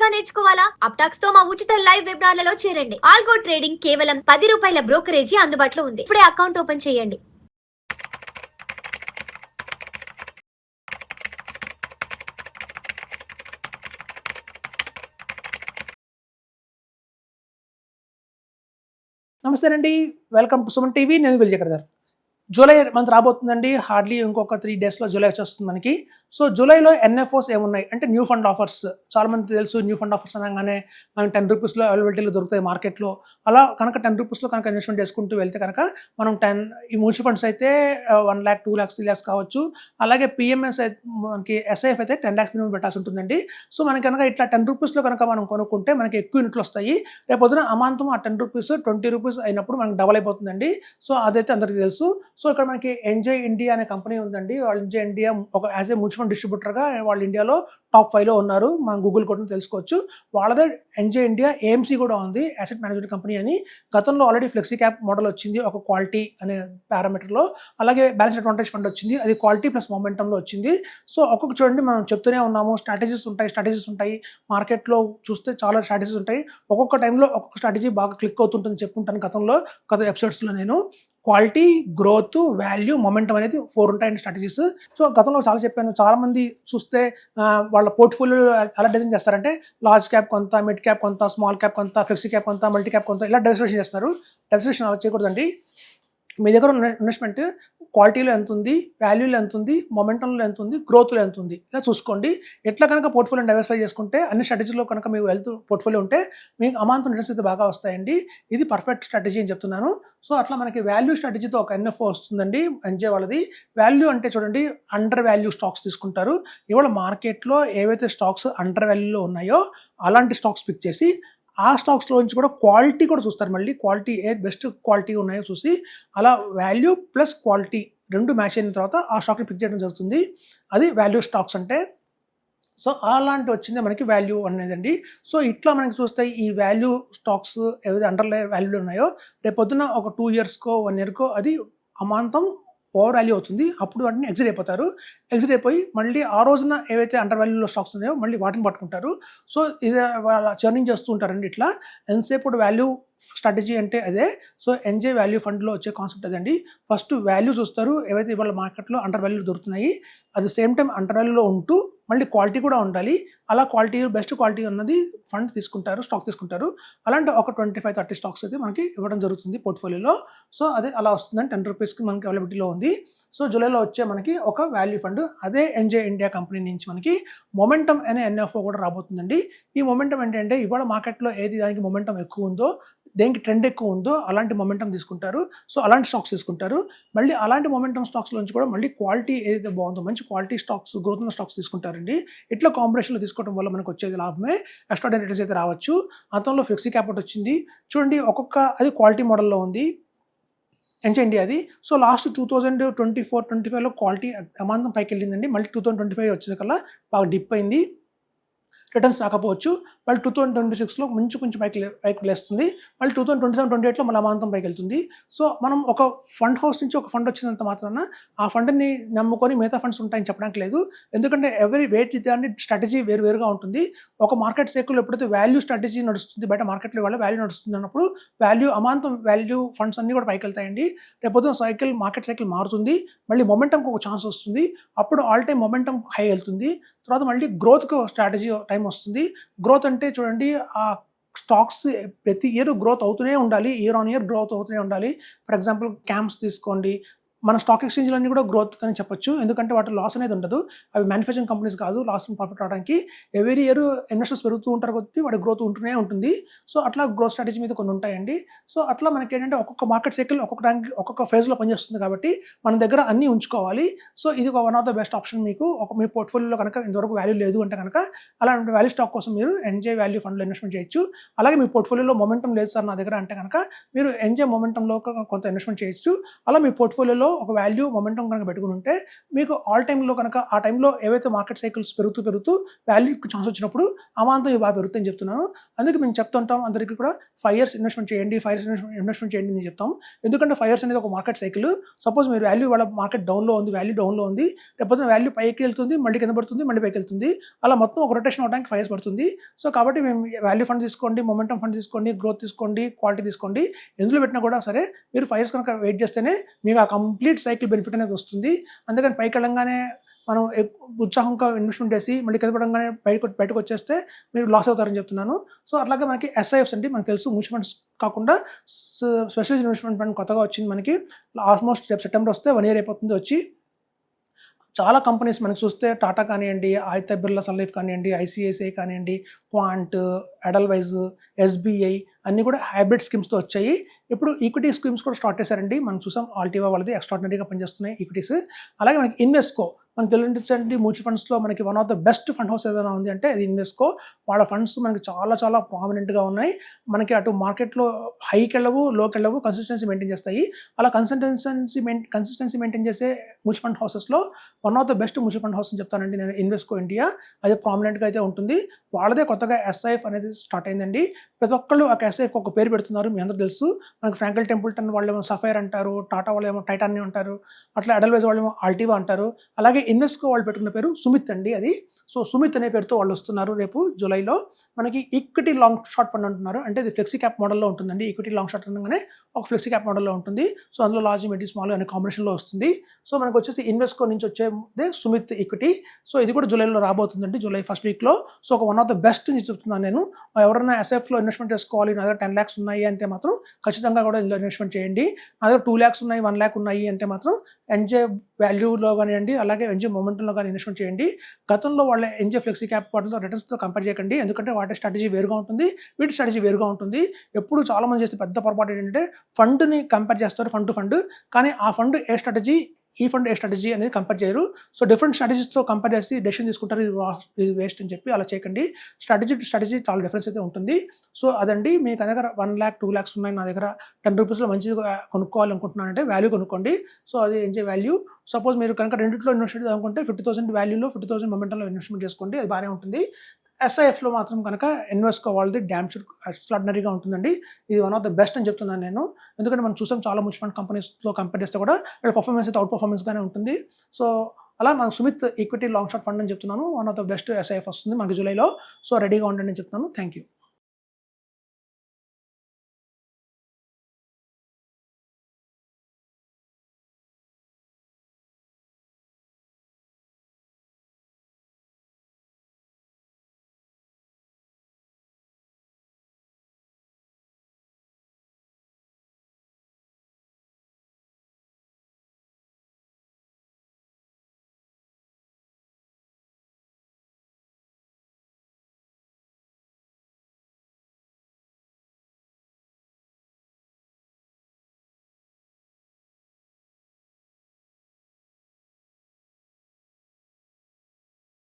గా నేర్చుకోవాలా? అప్టాక్స్ తో మా ఉచిత లైవ్ వెబినార్లలో చేరండి. ఆల్గో ట్రేడింగ్ కేవలం ₹10 బ్రోకరేజీ అందుబాటులో ఉంది. ఇప్పుడే అకౌంట్ ఓపెన్ చేయండి. నమస్తే అండి, వెల్కమ్ టు సుమన్ టీవీ. నేను విజయ్ కర్దార్. జూలై మంత్ రాబోతుందండి. హార్డ్లీ ఇంకొక 3 డేస్లో జూలై వచ్చేస్తుంది మనకి. సో జూలైలో ఎన్ఎఫ్ఓస్ ఏమున్నాయి అంటే న్యూ ఫండ్ ఆఫర్స్. చాలా మంది తెలుసు, న్యూ ఫండ్ ఆఫర్స్ అనగానే మనకి ₹10 అవైలబిలిటీలో దొరుకుతాయి మార్కెట్లో. అలా కనుక ₹10 కనుక ఇన్వెస్ట్మెంట్ చేసుకుంటూ వెళ్తే కనుక మనం ఈ మ్యూచువల్ ఫండ్స్ అయితే 1 lakh, 2 lakhs, 3 lakhs కావచ్చు. అలాగే పిఎంఎస్ మనకి ఎస్ఐఎఫ్ అయితే 10 lakhs మినిమం పెట్టాల్సి ఉంటుందండి. సో మనకి కనుక ఇట్లా ₹10లో కనుక మనం కొనుక్కుంటే మనకి ఎక్కువ యూనిట్లు వస్తాయి. రేపు పొద్దున అమాంతం ఆ ₹10 ₹20 అయినప్పుడు మనకి డబల్ అయిపోతుందండి. సో అదైతే అందరికీ తెలుసు. సో ఇక్కడ మనకి ఎంజాయ్ ఇండియా అనే కంపెనీ ఉందండి. వాళ్ళు ఎంజాయ్ ఇండియా ఒక యాజ్ ఏ మ్యూచువల్ ఫండ్ డిస్ట్రిబ్యూటర్గా వాళ్ళు ఇండియాలో టాప్ 5లో ఉన్నారు. మనం గూగుల్ కూడా తెలుసుకోవచ్చు. వాళ్ళదే ఎంజాయ్ ఇండియా ఏఎంసీ కూడా ఉంది, అసెట్ మేనేజ్మెంట్ కంపెనీ అని. గతంలో ఆల్రెడీ ఫ్లెక్సీ క్యాప్ మోడల్ వచ్చింది ఒక క్వాలిటీ అనే పారామీటర్లో. అలాగే బ్యాలెన్స్ అడ్వాంటేజ్ ఫండ్ వచ్చింది, అది క్వాలిటీ ప్లస్ మొమెంటంలో వచ్చింది. సో ఒక్కొక్క చూడండి, మనం చెప్తూనే ఉన్నాము స్ట్రాటజీస్ ఉంటాయి మార్కెట్లో చూస్తే చాలా స్ట్రాటజీస్ ఉంటాయి. ఒక్కొక్క టైంలో ఒక్కొక్క స్ట్రాటజీ బాగా క్లిక్ అవుతుంటుంది చెప్పుకుంటాను గత ఎపిసోడ్స్లో నేను. క్వాలిటీ, గ్రోత్, వాల్యూ, మొమెంటం అనేది 4 ఉంటాయండి స్ట్రాటజీస్. సో గతంలో చాలా చెప్పాను. చాలా మంది చూస్తే వాళ్ళ పోర్ట్ఫోలియో ఎలా డిజైన్ చేస్తారంటే లార్జ్ క్యాప్ కొంత, మిడ్ క్యాప్ కొంత, స్మాల్ క్యాప్ కొంత, ఫ్లెక్సీ క్యాప్ కొంత, మల్టీ క్యాప్ కొంత, ఇలా డైవర్సిఫికేషన్ చేస్తారు. డైవర్సిఫికేషన్ అలా చేయకూడదండి. మీ దగ్గర ఉన్న ఇన్వెస్ట్మెంట్ క్వాలిటీలో ఎంత ఉంది, వాల్యూలో ఎంత ఉంది, మొమెంటంలో ఎంత ఉంది, గ్రోత్లో ఎంత ఉంది, ఇలా చూసుకోండి. ఎట్లా కనుక పోర్ట్ఫోలియో డైవర్సిఫై చేసుకుంటే అన్ని స్ట్రాటజీలో కనుక మీకు వెల్త్ పోర్ట్ఫోలియో ఉంటే మీకు అమాంతం రిటర్న్స్ అయితే బాగా వస్తాయండి. ఇది పర్ఫెక్ట్ స్ట్రాటజీ అని చెప్తున్నాను. సో అట్లా మనకి వాల్యూ స్ట్రాటజీతో ఒక ఎన్ఎఫ్ఓ వస్తుందండి ఎంజాయ్ వాళ్ళది. వాల్యూ అంటే చూడండి, అండర్ వాల్యూ స్టాక్స్ తీసుకుంటారు. ఇవాళ మార్కెట్లో ఏవైతే స్టాక్స్ అండర్ వాల్యూలో ఉన్నాయో అలాంటి స్టాక్స్ పిక్ చేసి ఆ స్టాక్స్లో నుంచి కూడా క్వాలిటీ కూడా చూస్తారు. మళ్ళీ క్వాలిటీ ఏ బెస్ట్ క్వాలిటీ ఉన్నాయో చూసి అలా వాల్యూ ప్లస్ క్వాలిటీ రెండు మ్యాచ్ అయిన తర్వాత ఆ స్టాక్ని పిక్ చేయడం జరుగుతుంది. అది వాల్యూ స్టాక్స్ అంటే. సో అలాంటి వచ్చిందే మనకి వాల్యూ అనేదండి. సో ఇట్లా మనకి చూస్తే ఈ వాల్యూ స్టాక్స్ ఏవైతే అండర్ వాల్యూలో ఉన్నాయో రేపు పొద్దున ఒక 2 yearsకో 1 yearకో అది అమాంతం ఓవర్ వాల్యూ అవుతుంది. అప్పుడు వాటిని ఎగ్జిట్ అయిపోతారు. ఎగ్జిట్ అయిపోయి మళ్ళీ ఆ రోజున ఏవైతే అండర్ వాల్యూలో స్టాక్స్ ఉన్నాయో మళ్ళీ వాటిని పట్టుకుంటారు. సో ఇది వాళ్ళ చర్నింగ్ చేస్తూ ఉంటారండి. ఇట్లా ఎంతసేపు వాల్యూ స్ట్రాటజీ అంటే అదే. సో ఎంజాయ్ వాల్యూ ఫండ్లో వచ్చే కాన్సెప్ట్ అదండి. ఫస్ట్ వాల్యూ చూస్తారు, ఏవైతే ఇవాళ మార్కెట్లో అండర్ వాల్యూ దొరుకుతున్నాయి, అది సేమ్ టైం అండర్ వాల్యూలో ఉంటూ మళ్ళీ క్వాలిటీ కూడా ఉండాలి. అలా క్వాలిటీ బెస్ట్ క్వాలిటీ ఉన్నది ఫండ్ తీసుకుంటారు, స్టాక్ తీసుకుంటారు. అలాంటి ఒక 25-30 స్టాక్స్ అయితే మనకి ఇవ్వడం జరుగుతుంది పోర్ట్ఫోలియోలో. సో అదే అలా వస్తుందని ₹10కి మనకి అవైలబిలిటీలో ఉంది. సో జూలైలో వచ్చే మనకి ఒక వాల్యూ ఫండ్ అదే ఎంజాయ్ ఇండియా కంపెనీ నుంచి మనకి మొమెంటం అనే ఎన్ఎఫ్ఓ కూడా రాబోతుందండి. ఈ మొమెంటం ఏంటంటే ఇవాళ మార్కెట్లో ఏది దానికి మొమెంటం ఎక్కువ ఉందో, దేనికి ట్రెండ్ ఎక్కువ ఉందో అలాంటి మొమెంటం తీసుకుంటారు. సో అలాంటి స్టాక్స్ తీసుకుంటారు. మళ్ళీ అలాంటి మొమెంటం స్టాక్స్ నుంచి కూడా మళ్ళీ క్వాలిటీ ఏదైతే బాగుందో మంచి క్వాలిటీ స్టాక్స్, గ్రోత్ ఉన్న స్టాక్స్ తీసుకుంటారండి. ఇట్లా కాంబినేషన్లో తీసుకోవడం వల్ల మనకు వచ్చేది లాభమే. ఎక్స్ట్రార్డినరీ రిటర్న్స్ అయితే రావచ్చు. అంతంలో ఫ్లెక్సీ క్యాప్ వచ్చింది చూడండి, అది క్వాలిటీ మోడల్లో ఉంది ఎంజాయ్ ఇండియాది. సో లాస్ట్ 2024-25లో క్వాలిటీ అమాంతం పైకి వెళ్ళిందండి. మళ్ళీ 2025 వచ్చేకల్లా బాగా డిప్ అయింది, రిటర్న్స్ రాకపోవచ్చు. మళ్ళీ 2026లో కొంచెం పైకి లేస్తుంది. మళ్ళీ 2027-28లో మళ్ళీ అమాంతం పైకి వెళ్తుంది. సో మనం ఒక ఫండ్ హౌస్ నుంచి ఒక ఫండ్ వచ్చినంత మాత్రాన ఆ ఫండ్ని నమ్ముకొని మిగతా ఫండ్స్ ఉంటాయని చెప్పడానికి లేదు. ఎందుకంటే ఎవరి వేట్ దాన్ని స్ట్రాటజీ వేరువేరుగా ఉంటుంది. ఒక మార్కెట్ సైకిల్ ఎప్పుడైతే వాల్యూ స్ట్రాటజీ నడుస్తుంది, బయట మార్కెట్లో వాళ్ళ వాల్యూ నడుస్తుంది అన్నప్పుడు అమాంతం వాల్యూ ఫండ్స్ అన్నీ కూడా పైకి వెళ్తాయండి. రేపొద్దున మార్కెట్ సైకిల్ మారుతుంది, మళ్ళీ మొమెంటంకి ఒక ఛాన్స్ వస్తుంది. అప్పుడు ఆల్ టైమ్ మొమెంటం హై వెళ్తుంది. తర్వాత మళ్ళీ గ్రోత్కి స్ట్రాటజీ టైం వస్తుంది. గ్రోత్ అంటే చూడండి, ఆ స్టాక్స్ ప్రతి ఇయర్ గ్రోత్ అవుతూనే ఉండాలి, ఇయర్ ఆన్ ఇయర్ గ్రోత్ అవుతూనే ఉండాలి. ఫర్ ఎగ్జాంపుల్ క్యాంప్స్ తీసుకోండి, మన స్టాక్ ఎక్స్చేంజ్లన్నీ కూడా గ్రోత్ అని చెప్పొచ్చు. ఎందుకంటే వాటి లాస్ అనేది ఉండదు. అవి మ్యానుఫ్యాక్చరింగ్ కంపెనీస్ కాదు లాస్ అండ్ ప్రాఫిట్ రావడానికి. ఎవ్రీ ఇయర్ ఇన్వెస్టర్స్ పెరుగుతూ ఉంటారు కాబట్టి వాడి గ్రోత్ ఉంటూనే ఉంటుంది. సో అట్లా గ్రోత్ స్ట్రాటజీ మీద కొన్ని ఉంటాయండి. సో అట్లా మనకి ఏంటంటే ఒక్కొక్క మార్కెట్ సైకిల్ ఒక్కొక్క ఫేజ్లో పనిచేస్తుంది కాబట్టి మన దగ్గర అన్నీ ఉంచుకోవాలి. సో ఇది one of the best option. మీకు మీ పోర్ట్ఫోలియోలో కనుక ఇంతవరకు వాల్యూ లేదు అంటే కనుక అలాంటి వాల్యూ స్టాక్ కోసం మీరు ఎంజాయ్ వాల్యూ ఫండ్లో ఇన్వెస్ట్మెంట్ చేయొచ్చు. అలాగే మీ పోర్ట్ఫోలియోలో మొమెంటం లేదు సార్ నా దగ్గర అంటే కనుక మీరు ఎంజాయ్ మొమెంటంలో కొంత ఇన్వెస్ట్మెంట్ చేయొచ్చు. అలా మీ పోర్ట్ఫోలియోలో ఒక వాల్యూ మొమెంటం కనుక పెట్టుకుని ఉంటే మీకు ఆల్ టైంలో కనుక ఆ టైంలో ఏవైతే మార్కెట్ సైకిల్స్ పెరుగుతూ వాల్యూకి ఛాన్స్ వచ్చినప్పుడు అమాంతం ఇవి బాగా పెరుగుతాయని చెప్తున్నాను. అందుకే మేము చెప్తుంటాం అందరికీ కూడా 5 years ఇన్వెస్ట్మెంట్ చేయండి, 5 years ఇన్వెస్ట్మెంట్ చేయండి అని చెప్తాం. ఎందుకంటే 5 years అనేది ఒక మార్కెట్ సైకిల్. సపోజ్ మీరు వాల్యూ వాళ్ళ మార్కెట్ డౌన్లో ఉంది, వాల్యూ డౌన్లో ఉంది, రేపొద్దున వాల్యూ పైకి వెళ్తుంది, మళ్ళీ కింద పడుతుంది, మళ్ళీ పైకి వెళ్తుంది, అలా మొత్తం ఒక రొటేషన్ అవడానికి 5 years పడుతుంది. సో కాబట్టి మేము వాల్యూ ఫండ్ తీసుకోండి, మొమెంటం ఫండ్ తీసుకోండి, గ్రోత్ తీసుకోండి, క్వాలిటీ తీసుకోండి, ఎందులో పెట్టినా కూడా సరే మీరు 5 years కనుక వెయిట్ చేస్తేనే మీకు ఆ కంప్లీట్ సైకిల్ బెనిఫిట్ అనేది వస్తుంది. అందుకని పైకి వెళ్ళంగానే మనం ఉత్సాహంగా ఇన్వెస్ట్మెంట్ చేసి మళ్ళీ కింద పడంగానే బయటకు వచ్చేస్తే మీరు లాస్ అవుతారని చెప్తున్నాను. సో అట్లాగే మనకి ఎస్ఐఎఫ్స్ అంటే మనకు తెలుసు, మ్యూచువల్ ఫండ్స్ కాకుండా స్పెషలైజ్డ్ ఇన్వెస్ట్మెంట్ ఫండ్ కొత్తగా వచ్చింది మనకి. ఆల్మోస్ట్ రేపు సెప్టెంబర్ వస్తే 1 year అయిపోతుంది వచ్చి. చాలా కంపెనీస్ మనకి చూస్తే టాటా కానివ్వండి, ఆదిత్య బిర్లా సన్ లైఫ్ కానివ్వండి, ఐసిఐసిఐ కానివ్వండి, క్వాంట్, ఎడల్వైజ్, ఎస్బీఐ అన్నీ కూడా హైబ్రిడ్ స్కీమ్స్తో వచ్చాయి. ఇప్పుడు ఈక్విటీ స్కీమ్స్ కూడా స్టార్ట్ చేశారండి. మనం చూసాం ఆల్టివా వాళ్ళది ఎక్స్ట్రాడినరీగా పనిచేస్తున్నాయి ఈక్విటీస్. అలాగే మనకి ఇన్వెస్కో, మనకు తెలియజండి మ్యూచువల్ ఫండ్స్లో మనకి one of the best fund house ఏదైనా ఉంది అంటే అది ఇన్వెస్కో. వాళ్ళ ఫండ్స్ మనకి చాలా చాలా ప్రామినెంట్గా ఉన్నాయి. మనకి అటు మార్కెట్లో హైకి వెళ్ళవు, లోకి వెళ్ళవు, కన్సిస్టెన్సీ మెయింటైన్ చేస్తాయి. అలా కన్సిస్టెన్సీ మెయింటైన్ చేసే మ్యూచువల్ ఫండ్ హౌసెస్లో one of the best mutual fund house అని చెప్తానండి నేను, ఇన్వెస్కో ఇండియా. అది ప్రామినెంట్గా అయితే ఉంటుంది. వాళ్ళదే కొత్తగా ఎస్ఐఎఫ్ అనేది స్టార్ట్ అయిందండి. ప్రతి ఒక్కళ్ళు ఆ ఎస్ఐఎఫ్కి ఒక పేరు పెడుతున్నారు, మీ అందరూ తెలుసు. మనకి ఫ్రాంక్లిన్ టెంపుల్టన్ వాళ్ళేమో సఫైర్ అంటారు, టాటా వాళ్ళేమో టైటానియం అంటారు, అట్లా ఎడల్వైజ్ వాళ్ళేమో ఆల్టివా అంటారు. అలాగే ఇన్వెస్కో వాళ్ళు పెట్టుకున్న పేరు సుమిత్ అండి అది. సో సుమిత్ అనే పేరుతో వాళ్ళు వస్తున్నారు రేపు జూలైలో. మనకి ఈక్విటీ లాంగ్ షార్ట్ ఫండ్ అంటున్నారు, అంటే ఇది ఫ్లెక్సీ క్యాప్ మోడల్లో ఉంటుందండి. ఈక్విటీ లాంగ్ షార్ట్ అనగానే ఒక ఫ్లెక్సీ క్యాప్ మోడల్లో ఉంటుంది. సో అందులో లార్జ్, మిడ్, స్మాల్ అనే కాంబినేషన్లో వస్తుంది. సో మనకు వచ్చేసి ఇన్వెస్కో నుంచి వచ్చేదే సుమిత్ ఈక్విటీ. సో ఇది కూడా జూలైలో రాబోతుందండి, జూలై ఫస్ట్ వీక్లో. సో ఒక వన్ ఆఫ్ ద బెస్ట్ అని చెప్తున్నాను నేను. ఎవరైనా ఎస్ఎఫ్లో ఇన్వెస్ట్మెంట్ చేసుకోవాలి, నా దగ్గర 10 lakhs ఉన్నాయి అంటే మాత్రం ఖచ్చితంగా కూడా ఇందులో ఇన్వెస్ట్మెంట్ చేయండి. నా దగ్గర 2 lakhs ఉన్నాయి, 1 lakh ఉన్నాయి అంటే మాత్రం ఎన్జే వాల్యూలో కానివ్వండి, అలాగే ఎన్జే మొమెంటంలో కానీ ఇన్వెస్ట్మెంట్ చేయండి. గతంలో వాళ్ళ ఎన్జే ఫ్లెక్సీ క్యాప్ వాటితో రిటర్న్స్తో కంపేర్ చేయకండి, ఎందుకంటే వాటి స్ట్రాటజీ వేరుగా ఉంటుంది, వీటి స్ట్రాటజీ వేరుగా ఉంటుంది. ఎప్పుడు చాలామంది చేస్తే పెద్ద పొరపాటు ఏంటంటే ఫండ్ని కంపేర్ చేస్తారు, ఫండ్ టు ఫండ్, కానీ ఆ ఫండ్ ఏ స్ట్రాటజీ, ఈ ఫండ్ ఏ స్ట్రాటజీ అనేది కంపేర్ చేయరు. సో డిఫరెంట్ స్ట్రాటజీస్తో కంపేర్ చేసి డెసిషన్ తీసుకుంటారు, ఇది వేస్ట్ అని చెప్పి అలా చేయకండి. స్ట్రాటజీ టు స్ట్రాటజీ చాలా డిఫరెన్స్ అయితే ఉంటుంది. సో అదండి, మీకు దగ్గర 1 lakh 2 lakhs ఉన్నాయి, నా దగ్గర 10 rupeesలో మంచిగా కొనుక్కోవాలనుకుంటున్నానంటే వాల్యూ కొనుక్కోండి. సో అది ఎంజే వాల్యూ. సపోజ్ మీరు కనుక రెండింటిలో ఇన్వెస్ట్ అనుకుంటే 50,000 వాల్యూలో 50,000 మొమెంటంలో ఇన్వెస్ట్మెంట్ చేసుకోండి, అది బాగానే ఉంటుంది. ఎస్ఐఎఫ్లో మాత్రం కనుక ఇన్వెస్కో వాళ్ళది డ్యామ్ షూర్ ఎక్స్ట్రాడినరీగా ఉంటుందండి. ఇది వన్ ఆఫ్ ద బెస్ట్ అని చెప్తున్నాను నేను, ఎందుకంటే మనం చూసాం చాలా మ్యూచువల్ ఫండ్ కంపెనీస్లో కంపేర్ చేస్తే కూడా వీళ్ళ పర్ఫార్మెన్స్ అయితే అవుట్ పర్ఫార్మెన్స్గానే ఉంటుంది. సో అలా మన Sumit equity long short fund అని చెప్తున్నాను, one of the best SIF వస్తుంది మనకి జూలైలో. సో రెడీగా ఉండండి అని చెప్తున్నాను. Thank you.